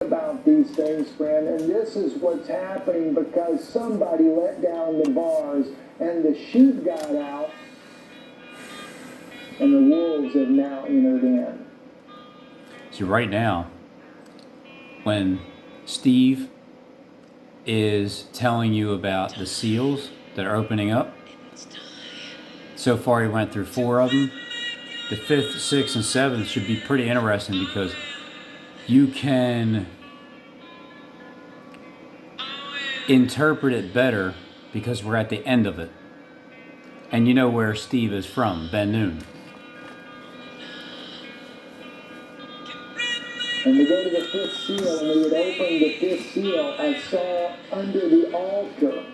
about these things, friend, and this is what's happening because somebody let down the bars and the sheep got out and the wolves have now entered in. So right now, when Steve is telling you about the seals that are opening up, so far he went through 4 of them. The 5th, 6th, and 7th should be pretty interesting because you can interpret it better because we're at the end of it. And you know where Steve is from, Ben Noon. And we go to the 5th seal, and we would open the 5th seal. I saw under the altar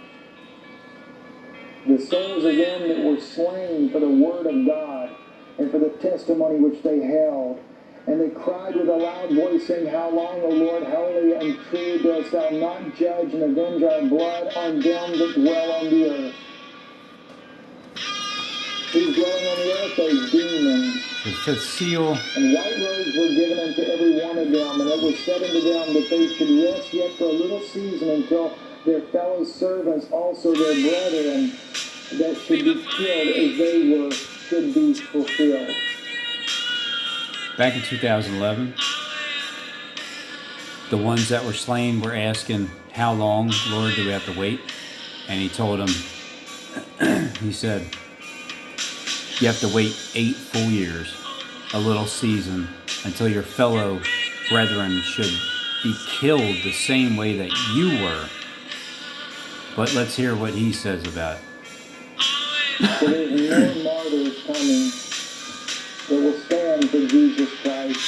the souls of them that were slain for the word of God and for the testimony which they held. And they cried with a loud voice, saying, How long, O Lord, holy and true, dost thou not judge and avenge our blood on them that dwell on the earth? Who's dwelling on the earth? Those demons. The 5th seal. And white robes were given unto every one of them, and it was said unto them that they should rest yet for a little season until their fellow servants, also their brethren, that should be killed as they were, should be fulfilled. Back in 2011, the ones that were slain were asking, How long, Lord, do we have to wait? And he told them, he said, you have to wait 8 full years, a little season, until your fellow brethren should be killed the same way that you were. But let's hear what he says about it. So there's more martyrs coming that will stand for Jesus Christ.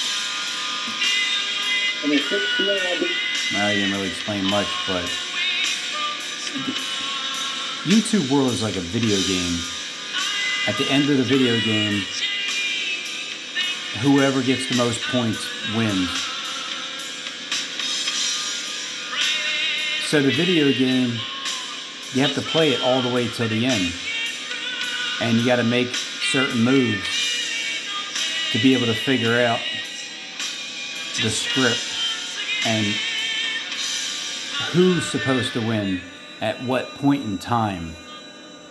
And the 6th seal, I didn't really explain much, but YouTube world is like a video game. At the end of the video game, whoever gets the most points wins. So the video game, you have to play it all the way till the end. And you got to make certain moves to be able to figure out the script and who's supposed to win at what point in time.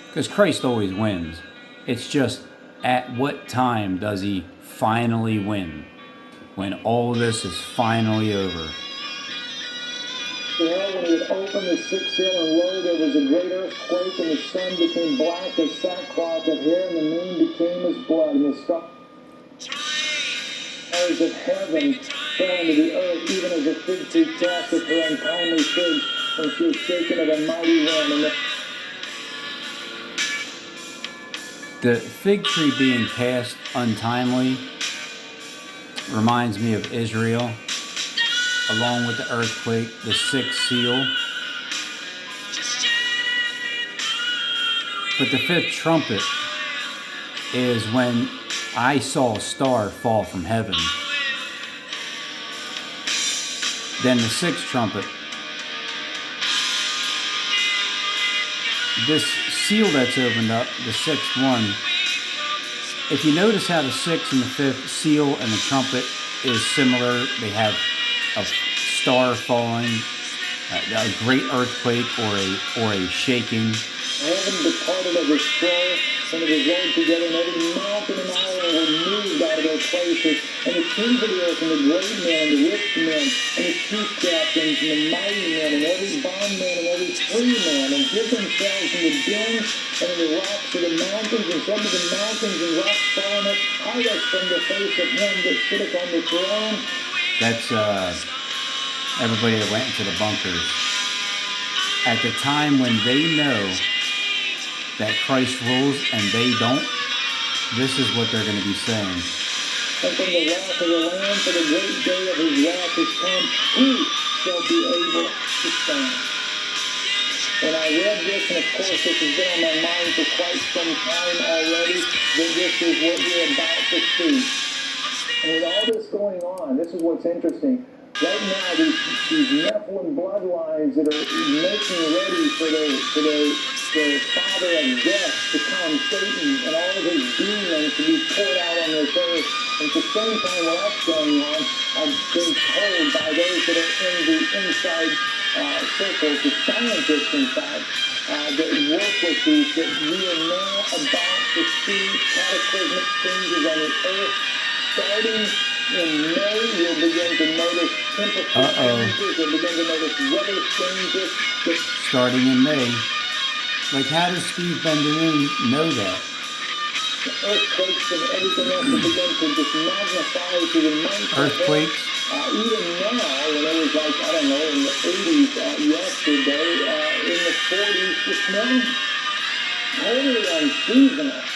Because Christ always wins. It's just at what time does he finally win? When all of this is finally over. When he had opened the 6th seal, and lo, there was a great earthquake, and the sun became black as sackcloth of hair, and the moon became as blood, and the stars of heaven fell into the earth, even as a fig tree casteth her untimely figs when she is shaken of a mighty wind. And the fig tree being cast untimely reminds me of Israel, along with the earthquake, the 6th seal. But the 5th trumpet is when I saw a star fall from heaven. Then the 6th trumpet. This seal that's opened up, the 6th one, if you notice how the 6th and the 5th seal and the trumpet is similar, they have a star falling, a great earthquake, or a shaking. heaven departed of his throne, and it was rolled together, and every mountain and island were moved out of their places. And the kings of the earth, and the great men, and the rich men, and the chief captains, and the mighty men, and every bondman, and every free man, and hid themselves in the dens and in the rocks of the mountains, and some of the mountains and rocks fallen up, hide us from the face of him that sitteth on the throne. That's everybody that went into the bunkers. At the time when they know that Christ rules and they don't, this is what they're going to be saying. And from the wrath of the Lamb, for the great day of his wrath is come, who shall be able to stand? When I read this, and of course this has been on my mind for quite some time already, that this is what we're about to see. And with all this going on, this is what's interesting. Right now, these Nephilim bloodlines that are making ready for their the father of death to come, Satan, and all of his demons to be poured out on this earth. And at the same time while that's going on, I've been told by those that are in the inside circles, the scientists inside, that work with these, that we are now about to see cataclysmic changes on the earth. Starting in May, you'll begin to notice temperature changes, you'll begin to notice weather changes. Starting in May. Like, how does Steve Benjamin know that? The earthquakes and everything else will begin to just magnify to the mindset. Earthquakes? Even now, when it was like, I don't know, in the 80s yesterday, in the 40s this morning, totally unseasonal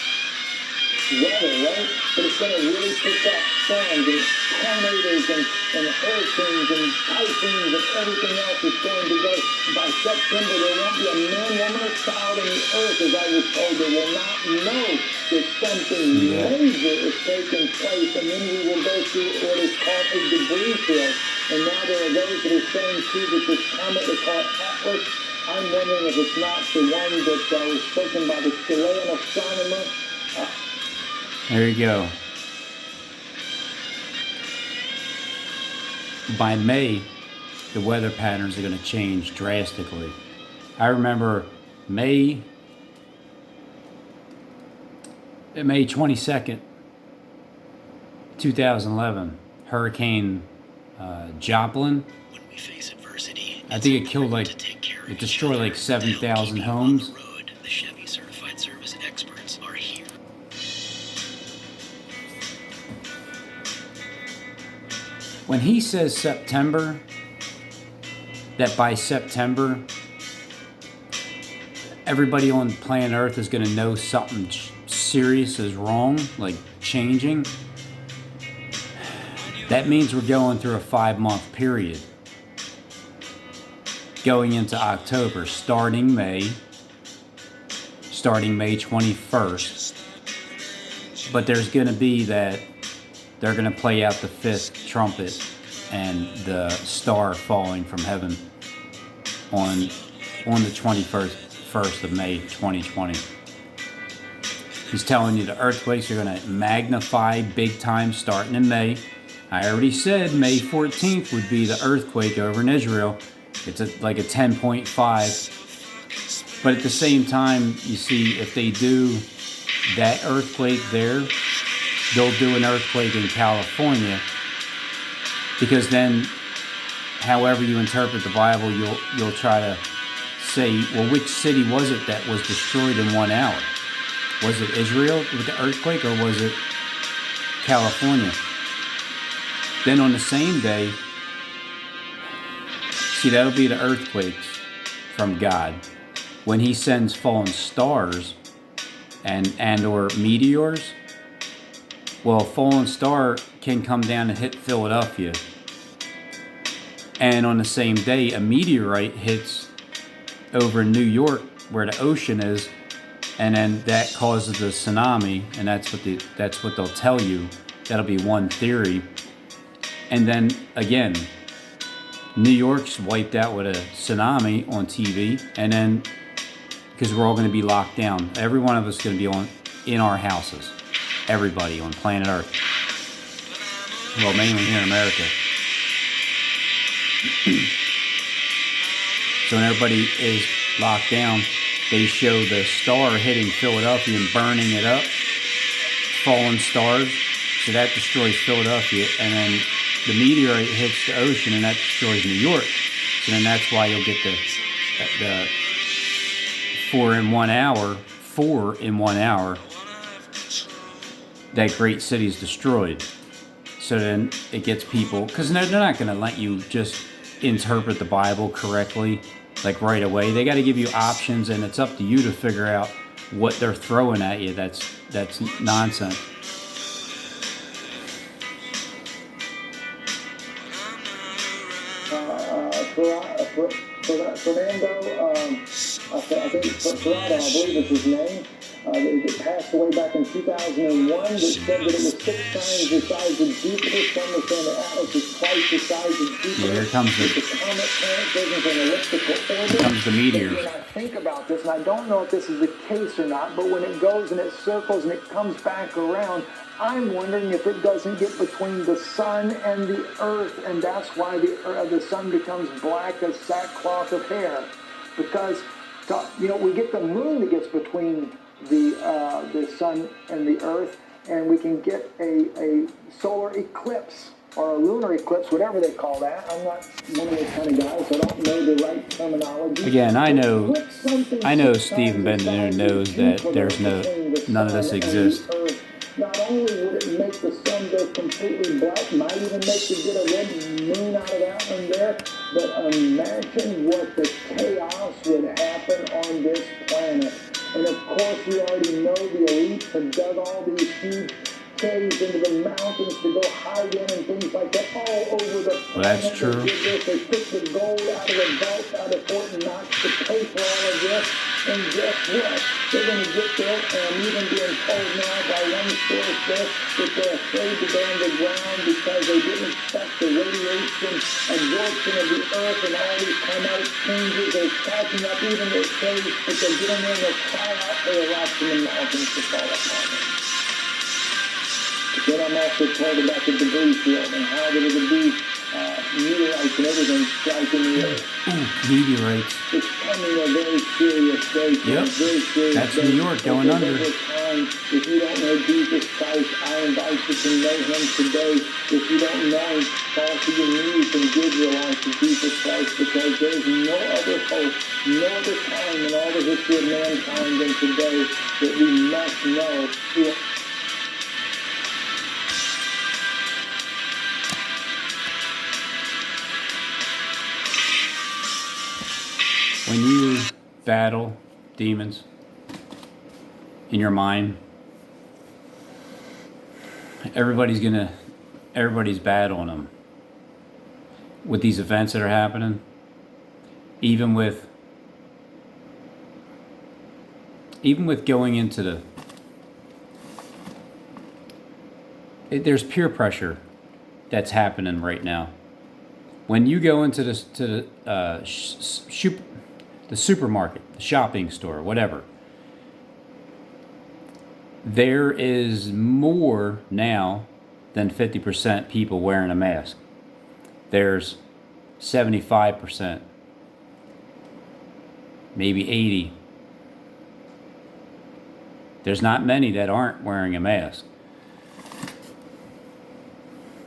weather, right? But it's going to really pick up storms and tornadoes and hurricanes and typhoons and everything else is going to go. By September, there won't be a man, woman, or child on the earth, as I was told, that will not know that something major is taking place, and then we will go through what is called a debris field. And now there are those that are saying, too, that this comet they call Atlas, I'm wondering if it's not the one that was spoken by the Chilean astronomer. There you go. By May, the weather patterns are going to change drastically. I remember May 22nd, 2011, Hurricane Joplin. When we face adversity, I think it killed it destroyed like 7,000 homes. The Chevy Certified Service experts are here. When he says September, that by September, everybody on planet Earth is going to know something serious is wrong, like changing, that means we're going through a 5-month period. Going into October, starting May 21st. But there's going to be that they're going to play out the 5th trumpet and the star falling from heaven on the 21st of May 2020. He's telling you the earthquakes are going to magnify big time starting in May. I already said May 14th would be the earthquake over in Israel. It's like a 10.5. But at the same time, you see, if they do that earthquake there, they'll do an earthquake in California, because then, however you interpret the Bible, you'll try to say, well, which city was it that was destroyed in 1 hour? Was it Israel with the earthquake, or was it California? Then on the same day, see, that'll be the earthquakes from God. When he sends fallen stars and or meteors, well, a fallen star can come down and hit Philadelphia. And on the same day, a meteorite hits over New York, where the ocean is, and then that causes a tsunami, and that's what they'll tell you. That'll be one theory. And then again, New York's wiped out with a tsunami on TV, and then because we're all going to be locked down, every one of us is going to be in our houses. Everybody on planet Earth. Well, mainly here in America. So when everybody is locked down, they show the star hitting Philadelphia and burning it up. Fallen stars. So that destroys Philadelphia. And then the meteorite hits the ocean and that destroys New York. So then that's why you'll get the 4 in 1 hour. That great city is destroyed. So then it gets people, because they're not going to let you just interpret the Bible correctly, like right away. They got to give you options, and it's up to you to figure out what they're throwing at you. That's nonsense. Fernando, I think Ferrado, I believe is his name. It passed away back in 2001 that said that it was 6 times the size of Jupiter. Some were saying that Atlas is twice the size of Jupiter. Yeah, here comes the comet planet goes into an elliptical orbit. Here comes the meteors. When I think about this, and I don't know if this is the case or not, but when it goes and it circles and it comes back around, I'm wondering if it doesn't get between the sun and the earth, and that's why the sun becomes black as sackcloth of hair. Because, we get the moon that gets between the sun and the earth, and we can get a solar eclipse or a lunar eclipse, whatever they call that. I'm not one of those kind of guys, so I don't know the right terminology. Again, I know Stephen Ben-Noon knows that there's none of this exists. Not only would it make the sun go completely black, might even make you get a red moon out of that one there, but imagine what the chaos would happen on this planet. And of course, we already know the elites have dug all these huge caves into the mountains to go hide in and things like that all over the planet. Well, that's true. They took the gold out of the vault out of Fort Knox to pay for all of this. And guess what? They're going to get there, and I'm even being told now by one source there that they're afraid to go underground because they didn't expect the radiation absorption of the earth and all these climatic changes. They're cracking up even their caves, but they'll get in there and they'll cry out for the rocks in the mountains to fall upon them. Then I'm also told about the debris field and how there will be meteorites and everything striking the earth. Meteorites. It's coming a very serious day. Yep. Very serious That's day. New York going under. Time, if you don't know Jesus Christ, I invite you to know him today. If you don't know him, fall to your knees and give your life to Jesus Christ, because there's no other hope, no other time in all the history of mankind than today that we must know. When you battle demons in your mind, everybody's battling them with these events that are happening. Even with going into there's peer pressure that's happening right now. When you go into the supermarket, the shopping store, whatever, there is more now than 50% people wearing a mask. There's 75%, maybe 80%. There's not many that aren't wearing a mask.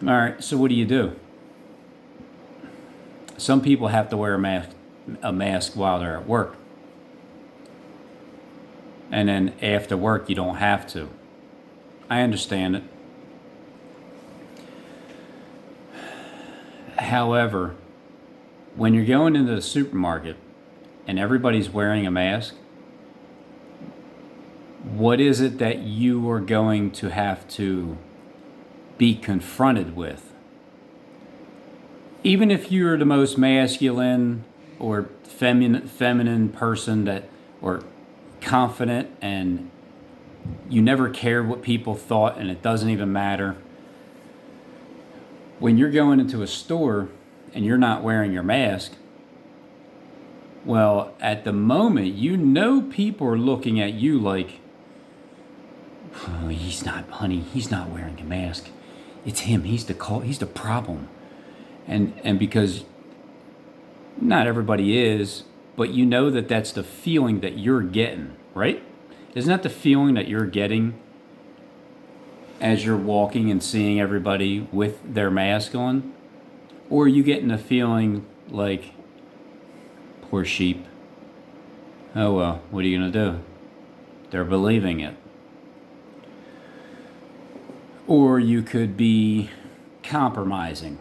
All right, so what do? Some people have to wear a mask while they're at work. And then after work, you don't have to. I understand it. However, when you're going into the supermarket and everybody's wearing a mask, what is it that you are going to have to be confronted with? Even if you're the most masculine or feminine person or confident, and you never cared what people thought and it doesn't even matter, when you're going into a store and you're not wearing your mask, well, at the moment, people are looking at you like, oh, he's not wearing a mask. It's him. He's the problem. And because not everybody is, but you know that that's the feeling that you're getting, right? Isn't that the feeling that you're getting as you're walking and seeing everybody with their mask on? Or are you getting a feeling like, poor sheep, oh well, what are you going to do? They're believing it. Or you could be compromising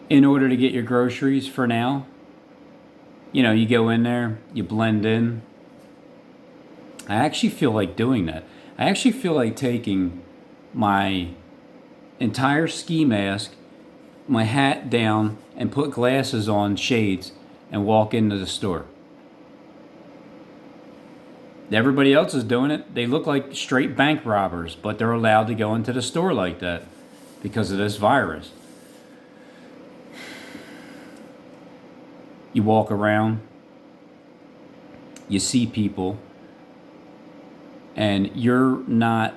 in order to get your groceries for now. You go in there, you blend in. I actually feel like doing that. I actually feel like taking my entire ski mask, my hat down, and put glasses on, shades, and walk into the store. Everybody else is doing it. They look like straight bank robbers, but they're allowed to go into the store like that because of this virus. You walk around, you see people, and you're now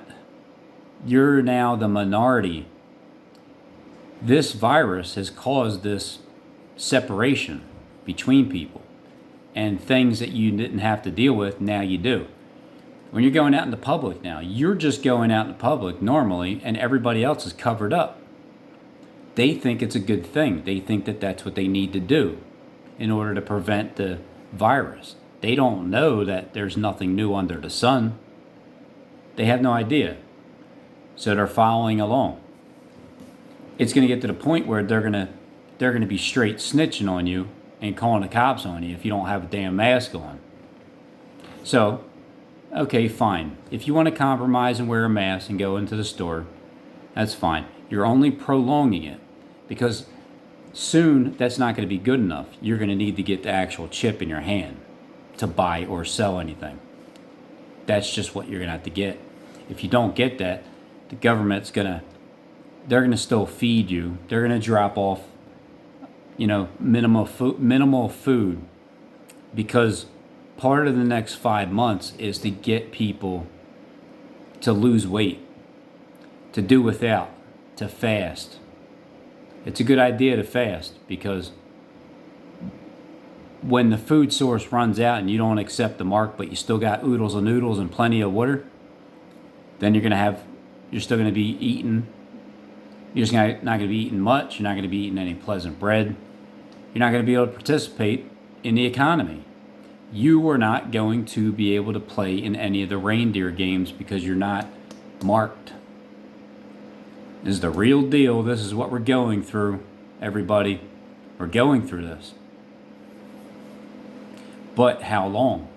the minority. This virus has caused this separation between people, and things that you didn't have to deal with, now you do. When you're going out in the public now, you're just going out in the public normally, and everybody else is covered up. They think it's a good thing. They think that that's what they need to do in order to prevent the virus. They don't know that there's nothing new under the sun. They have no idea. So they're following along. It's going to get to the point where they're going to be straight snitching on you and calling the cops on you if you don't have a damn mask on. So, okay, fine. If you want to compromise and wear a mask and go into the store, that's fine. You're only prolonging it because soon that's not going to be good enough. You're going to need to get the actual chip in your hand to buy or sell anything. That's just what you're going to have to get. If you don't get that, the government's they're going to still feed you. They're going to drop off, minimal food, because part of the next 5 months is to get people to lose weight, to do without, to fast. It's a good idea to fast because when the food source runs out and you don't accept the mark, but you still got oodles of noodles and plenty of water, then you're still going to be eating. You're just not going to be eating much. You're not going to be eating any pleasant bread. You're not going to be able to participate in the economy. You are not going to be able to play in any of the reindeer games because you're not marked. This is the real deal. This is what we're going through, everybody. We're going through this. But how long?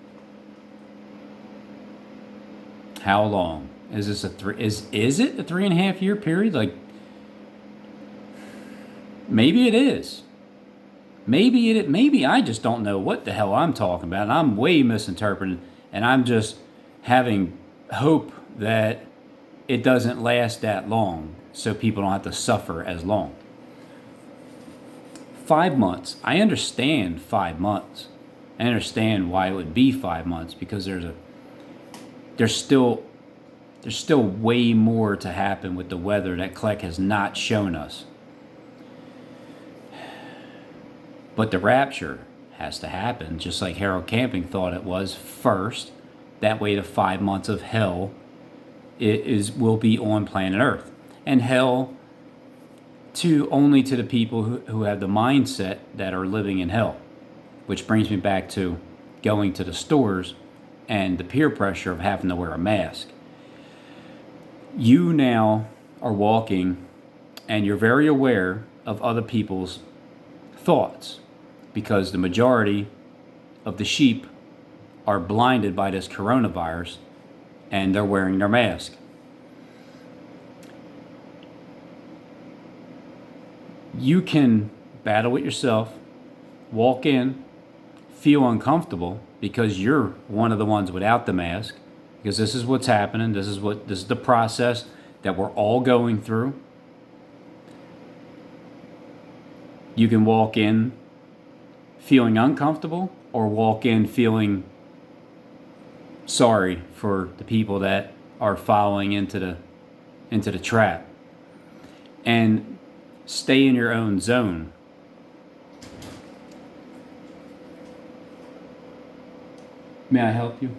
How long? Is this is it a 3.5 year period? Like, maybe it is. Maybe I just don't know what the hell I'm talking about. And I'm way misinterpreting, and I'm just having hope that it doesn't last that long so people don't have to suffer as long. 5 months. I understand 5 months. I understand why it would be 5 months because there's still way more to happen with the weather that Kleck has not shown us. But the rapture has to happen, just like Harold Camping thought it was first. That way the 5 months of hell will be on planet Earth. And hell only to the people who have the mindset that are living in hell. Which brings me back to going to the stores and the peer pressure of having to wear a mask. You now are walking and you're very aware of other people's thoughts because the majority of the sheep are blinded by this coronavirus and they're wearing their mask. You can battle with yourself, walk in, feel uncomfortable because you're one of the ones without the mask, because this is what's happening. This is the process that we're all going through. You can walk in feeling uncomfortable or walk in feeling sorry for the people that are following into the trap, and stay in your own zone. May I help you?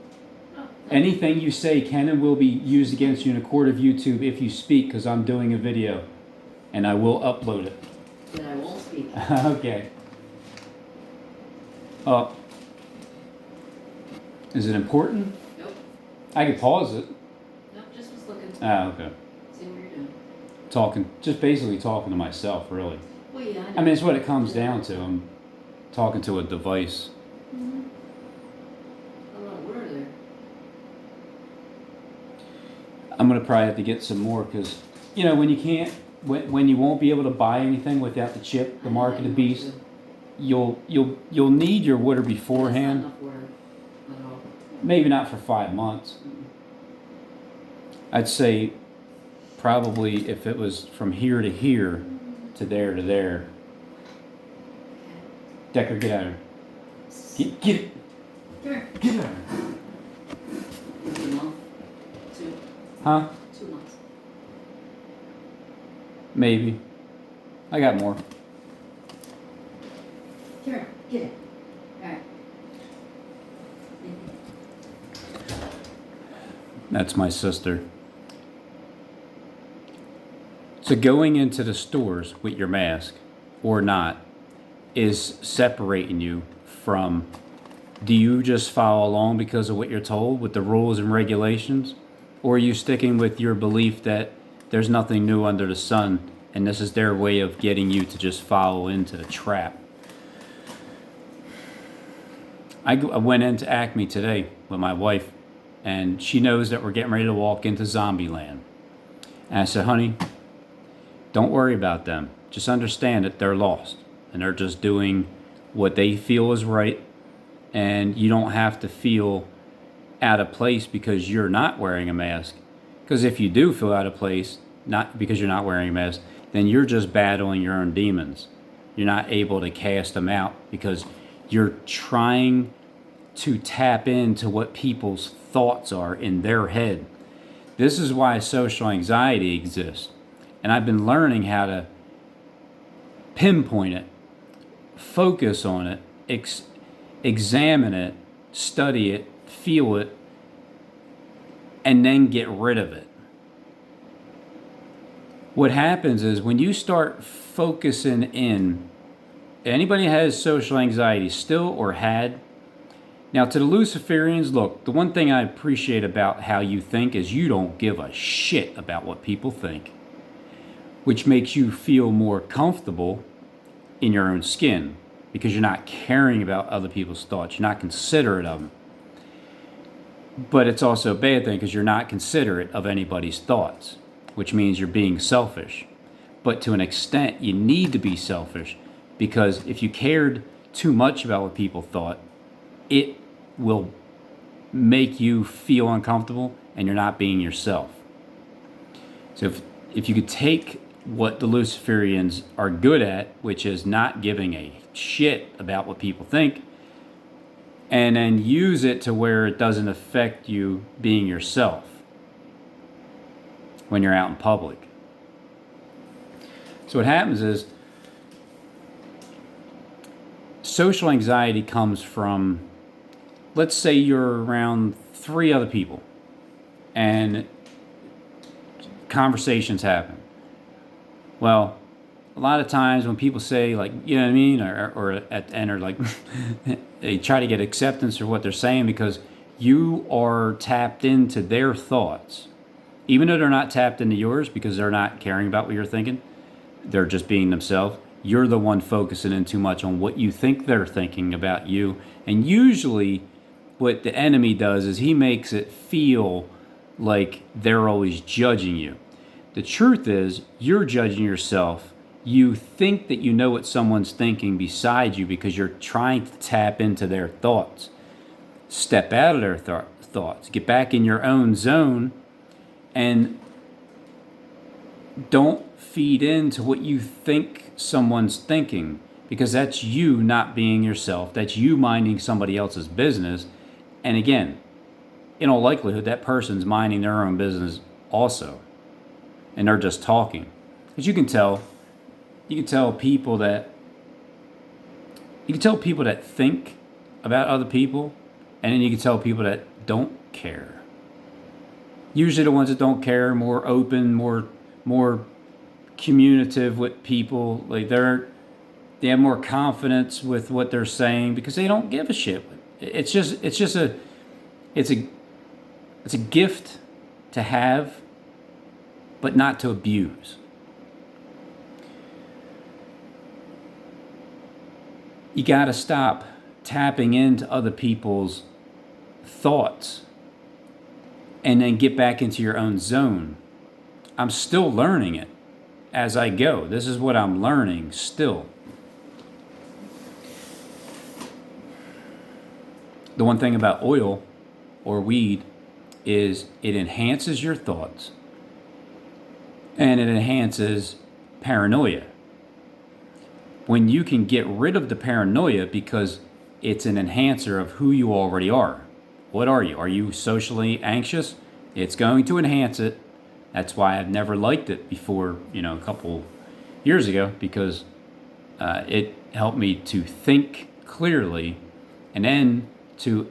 Anything you say can and will be used against you in a court of YouTube if you speak, because I'm doing a video and I will upload it. Then I won't speak. Okay. Is it important? Nope. I could pause it. Nope, just was looking. Okay. See what you're doing. Just basically talking to myself, really. Well, yeah, I know. I mean, it's what it comes down to. I'm talking to a device. Mm-hmm. A lot of word there. I'm gonna probably have to get some more because, when you can't, when you won't be able to buy anything without the chip, the mark of the beast, you'll need your water beforehand. That's not enough word at all. Maybe not for 5 months. I'd say probably if it was from here to here to there. Decker, get out of here. Get it. Come here. Get out of here. 1 month. 2. Huh? 2 months. Maybe. I got more. Come here. Get it. Alright. That's my sister. So going into the stores with your mask or not is separating you from, do you just follow along because of what you're told with the rules and regulations? Or are you sticking with your belief that there's nothing new under the sun and this is their way of getting you to just follow into the trap? I went into Acme today with my wife, and she knows that we're getting ready to walk into zombie land. And I said, honey, don't worry about them. Just understand that they're lost and they're just doing what they feel is right. And you don't have to feel out of place because you're not wearing a mask. Because if you do feel out of place, not because you're not wearing a mask, then you're just battling your own demons. You're not able to cast them out because you're trying to tap into what people's thoughts are in their head. This is why social anxiety exists. And I've been learning how to pinpoint it, focus on it, examine it, study it, feel it, and then get rid of it. What happens is when you start focusing in, anybody has social anxiety still or had. Now to the Luciferians, look, the one thing I appreciate about how you think is you don't give a shit about what people think, which makes you feel more comfortable in your own skin because you're not caring about other people's thoughts. You're not considerate of them. But it's also a bad thing because you're not considerate of anybody's thoughts, which means you're being selfish. But to an extent, you need to be selfish because if you cared too much about what people thought, it will make you feel uncomfortable and you're not being yourself. So if you could take what the Luciferians are good at, which is not giving a shit about what people think, and then use it to where it doesn't affect you being yourself when you're out in public. So what happens is social anxiety comes from, let's say you're around 3 other people and conversations happen. Well, a lot of times when people say, like, you know what I mean, or at the end, or like they try to get acceptance for what they're saying because you are tapped into their thoughts, even though they're not tapped into yours because they're not caring about what you're thinking. They're just being themselves. You're the one focusing in too much on what you think they're thinking about you. And usually what the enemy does is he makes it feel like they're always judging you. The truth is you're judging yourself. You think that you know what someone's thinking beside you because you're trying to tap into their thoughts. Step out of their thoughts. Get back in your own zone and don't feed into what you think someone's thinking because that's you not being yourself. That's you minding somebody else's business. And again, in all likelihood, that person's minding their own business also. And they're just talking. Because you can tell people that think about other people, and then you can tell people that don't care. Usually the ones that don't care are more open, more communicative with people. Like they have more confidence with what they're saying because they don't give a shit. It's a gift to have, but not to abuse. You got to stop tapping into other people's thoughts and then get back into your own zone. I'm still learning it as I go. This is what I'm learning still. The one thing about oil or weed is it enhances your thoughts and it enhances paranoia. When you can get rid of the paranoia because it's an enhancer of who you already are. What are you? Are you socially anxious? It's going to enhance it. That's why I've never liked it before, a couple years ago, because it helped me to think clearly and then to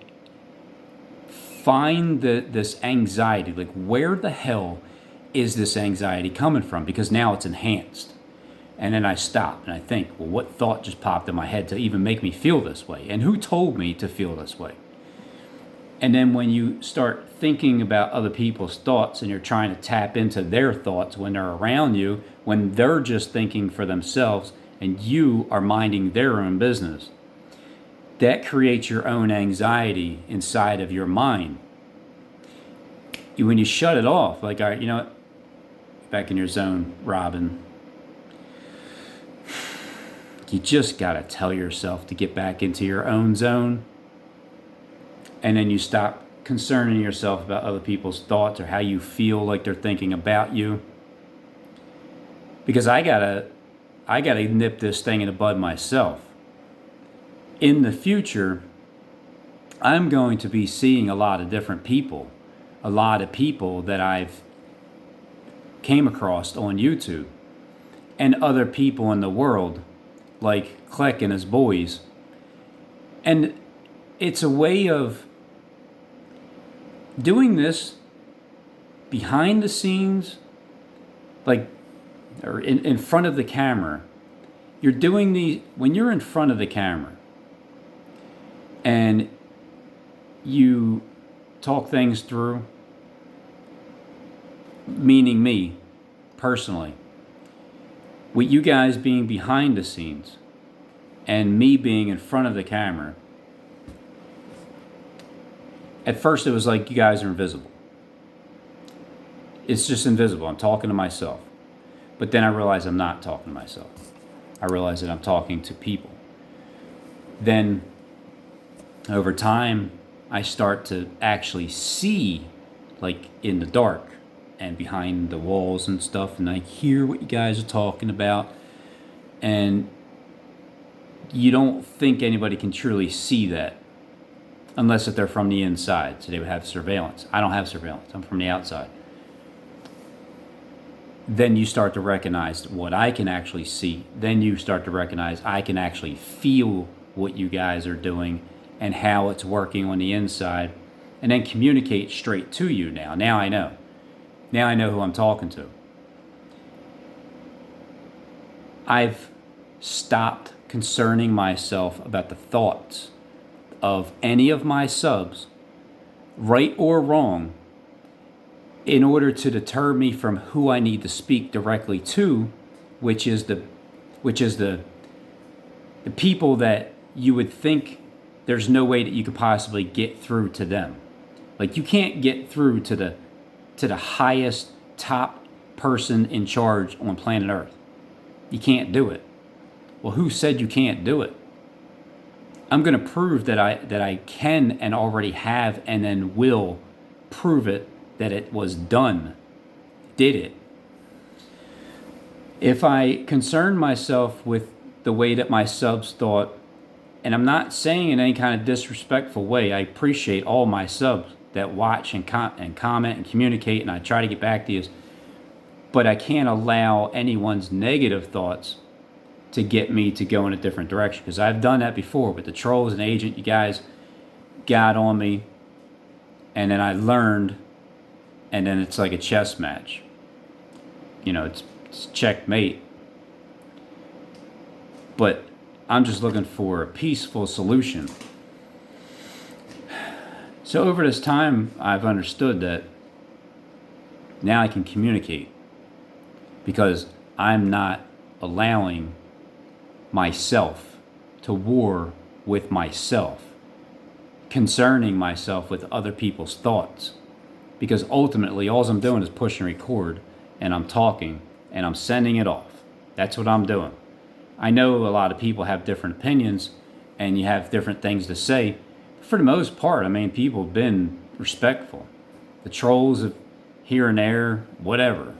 find this anxiety. Like, where the hell is this anxiety coming from? Because now it's enhanced. And then I stop and I think, well, what thought just popped in my head to even make me feel this way? And who told me to feel this way? And then when you start thinking about other people's thoughts and you're trying to tap into their thoughts when they're around you, when they're just thinking for themselves and you are minding their own business, that creates your own anxiety inside of your mind. When you shut it off, like, all right, back in your zone, Robin, you just got to tell yourself to get back into your own zone. And then you stop concerning yourself about other people's thoughts or how you feel like they're thinking about you. Because I gotta nip this thing in the bud myself. In the future, I'm going to be seeing a lot of different people. A lot of people that I've came across on YouTube. And other people in the world, like Kleck and his boys. And it's a way of doing this behind the scenes, like, or in front of the camera. You're doing these, when you're in front of the camera and you talk things through, meaning me, personally, with you guys being behind the scenes and me being in front of the camera, at first it was like you guys are invisible. It's just invisible. I'm talking to myself. But then I realized I'm not talking to myself. I realized that I'm talking to people. Then over time, I start to actually see, like, in the dark and behind the walls and stuff, and I hear what you guys are talking about. And you don't think anybody can truly see that unless if they're from the inside, so they would have surveillance. I don't have surveillance. I'm from the outside. Then you start to recognize what I can actually see. Then you start to recognize I can actually feel what you guys are doing and how it's working on the inside, and then communicate straight to you now. Now I know. Now I know who I'm talking to. I've stopped concerning myself about the thoughts of any of my subs, right or wrong, in order to deter me from who I need to speak directly to, which is the people that you would think there's no way that you could possibly get through to them. Like, you can't get through to the highest top person in charge on planet Earth. You can't do it. Well, who said you can't do it? I'm going to prove that I can and already have, and then will prove it that it was done. Did it. If I concern myself with the way that my subs thought, and I'm not saying in any kind of disrespectful way, I appreciate all my subs that watch and comment and communicate, and I try to get back to you, but I can't allow anyone's negative thoughts to get me to go in a different direction, because I've done that before with the trolls and agent. You guys got on me, and then I learned, and then it's like a chess match. It's checkmate. But I'm just looking for a peaceful solution. So over this time, I've understood that now I can communicate, because I'm not allowing myself to war with myself, concerning myself with other people's thoughts, because ultimately all I'm doing is pushing record, and I'm talking and I'm sending it off. That's what I'm doing. I know a lot of people have different opinions and you have different things to say. For the most part, people have been respectful. The trolls of here and there, whatever.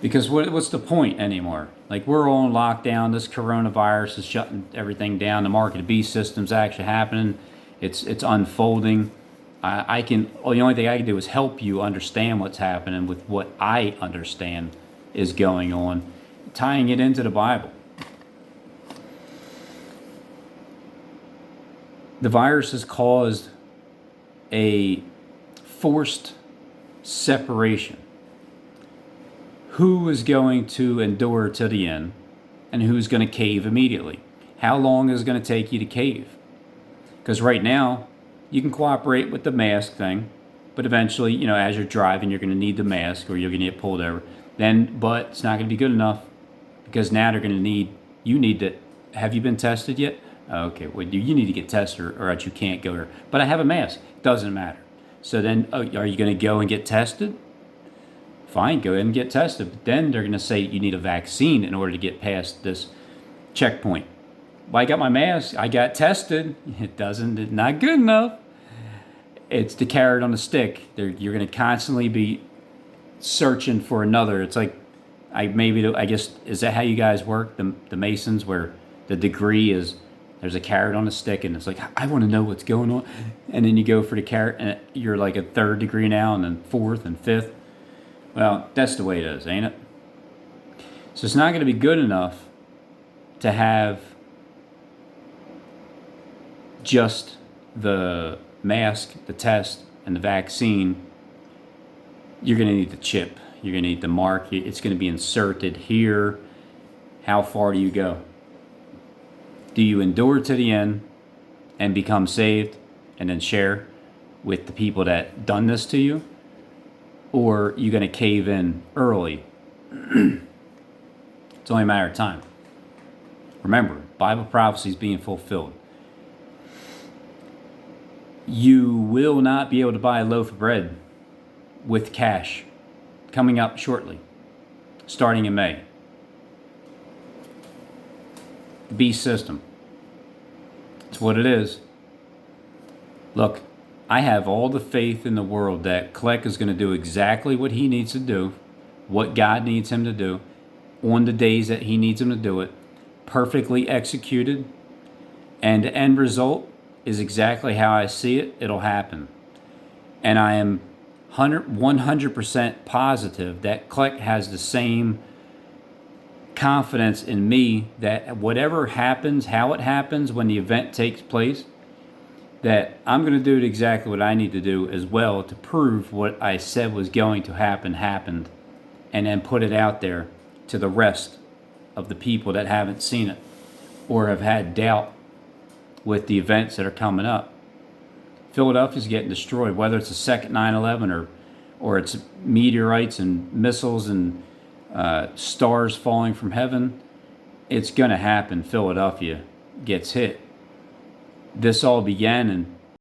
Because what's the point anymore? Like, we're all in lockdown. This coronavirus is shutting everything down. The mark of the beast system's actually happening. It's unfolding. The only thing I can do is help you understand what's happening with what I understand is going on, tying it into the Bible. The virus has caused a forced separation. Who is going to endure to the end, and who's going to cave immediately? How long is it going to take you to cave? Because right now, you can cooperate with the mask thing, but eventually, as you're driving, you're going to need the mask, or you're going to get pulled over. But it's not going to be good enough, because now they're going to you need to, have you been tested yet? Okay, well, you need to get tested, or else you can't go here. But I have a mask. Doesn't matter. So then, are you going to go and get tested? Fine, go ahead and get tested. But then they're going to say you need a vaccine in order to get past this checkpoint. Well, I got my mask. I got tested. It's not good enough. It's the carrot on the stick. You're going to constantly be searching for another. It's like, I guess, is that how you guys work? The Masons, where the degree is, there's a carrot on a stick, and it's like, I want to know what's going on. And then you go for the carrot, and you're like a 3rd degree now, and then 4th and 5th. Well, that's the way it is, ain't it? So it's not going to be good enough to have just the mask, the test, and the vaccine. You're going to need the chip. You're going to need the mark. It's going to be inserted here. How far do you go? Do you endure to the end and become saved and then share with the people that done this to you? Or are you going to cave in early? It's only a matter of time. Remember, Bible prophecy is being fulfilled. You will not be able to buy a loaf of bread with cash coming up shortly, starting in May. The beast system. It's what it is. Look, I have all the faith in the world that Kleck is going to do exactly what he needs to do, what God needs him to do, on the days that he needs him to do it, perfectly executed, and the end result is exactly how I see it. It'll happen. And I am 100% positive that Kleck has the same confidence in me that whatever happens, how it happens, when the event takes place, that I'm going to do exactly what I need to do as well to prove what I said was going to happen happened, and then put it out there to the rest of the people that haven't seen it or have had doubt with the events that are coming up. Philadelphia's getting destroyed, whether it's a second 9/11 or it's meteorites and missiles and stars falling from heaven. It's going to happen. Philadelphia gets hit. This all began in